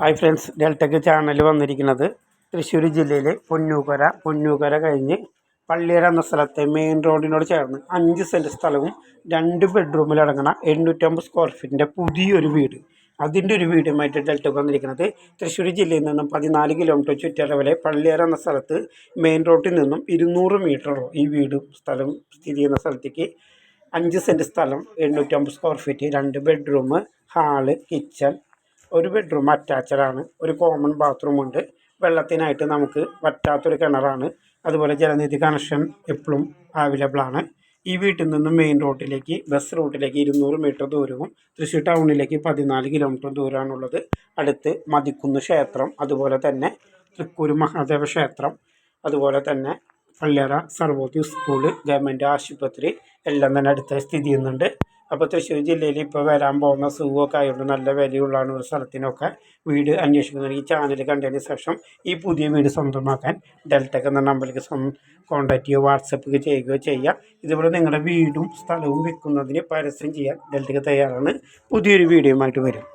Hi friends, ഡെൽറ്റക്ക് channel വന്നിരിക്കുന്നത് തൃശ്ശൂർ ജില്ലയിലെ പൊന്നൂക്കര കഴിഞ്ഞ് പള്ളിയറ എന്ന സ്ഥലത്തെ മെയിൻ റോഡിനോട് ചേർന്ന് 5 സെൻറ്റ് സ്ഥലവും 2 ബെഡ്റൂമിലടങ്ങുന്ന 850 സ്ക്വയർ ഫീറ്റിൻ്റെ പുതിയൊരു വീട്. അതിൻ്റെ ഒരു വീടുമായിട്ട് ഡെൽറ്റക്ക് വന്നിരിക്കുന്നത് തൃശ്ശൂർ ജില്ലയിൽ നിന്നും 14 കിലോമീറ്റർ ചുറ്റളവിലെ പള്ളിയറ എന്ന സ്ഥലത്ത് മെയിൻ റോഡിൽ നിന്നും 200 മീറ്ററോ ഈ വീടും സ്ഥലവും സ്ഥിതി ചെയ്യുന്ന സ്ഥലത്തേക്ക് 5 സെൻറ്റ് സ്ഥലം, 850 square feet, 2 bedroom, hall, kitchen, ഒരു ബെഡ്റൂം അറ്റാച്ചഡാണ്. ഒരു കോമൺ ബാത്റൂം ഉണ്ട്. വെള്ളത്തിനായിട്ട് നമുക്ക് വറ്റാത്തൊരു കിണറാണ്. അതുപോലെ ജലനിധി കണക്ഷൻ എപ്പോഴും അവൈലബിൾ ആണ്. ഈ വീട്ടിൽ നിന്നും മെയിൻ റോഡിലേക്ക് ബസ് റൂട്ടിലേക്ക് 200 മീറ്റർ ദൂരവും തൃശ്ശൂർ ടൗണിലേക്ക് 14 കിലോമീറ്റർ ദൂരമാണുള്ളത്. അടുത്ത് മതിക്കുന്ന് ക്ഷേത്രം, അതുപോലെ തന്നെ തൃക്കൂർ മഹാദേവ ക്ഷേത്രം, അതുപോലെ തന്നെ പള്ളിയറ സർവോദയ സ്കൂള്, ഗവൺമെൻറ് ആശുപത്രി എല്ലാം തന്നെ അടുത്ത് സ്ഥിതി ചെയ്യുന്നുണ്ട്. അപ്പോൾ തൃശ്ശൂർ ജില്ലയിൽ ഇപ്പോൾ വരാൻ പോകുന്ന സുഖമൊക്കെ ആയതുകൊണ്ട് നല്ല വിലയുള്ളതാണ് ഒരു സ്ഥലത്തിനൊക്കെ. വീട് അന്വേഷിക്കുന്നത് ഈ ചാനൽ കണ്ടതിന് ശേഷം ഈ പുതിയ വീട് സ്വന്തമാക്കാൻ ഡെൽറ്റക്ക് എന്ന നമ്പറിലേക്ക് കോൺടാക്റ്റ് ചെയ്യുകയോ വാട്സപ്പ് ചെയ്യുകയോ ചെയ്യാം. ഇതുപോലെ നിങ്ങളുടെ വീടും സ്ഥലവും വിൽക്കുന്നതിന് പരസ്യം ചെയ്യാൻ ഡെൽറ്റക്ക് തയ്യാറാണ്. പുതിയൊരു വീഡിയോയുമായിട്ട് വരും.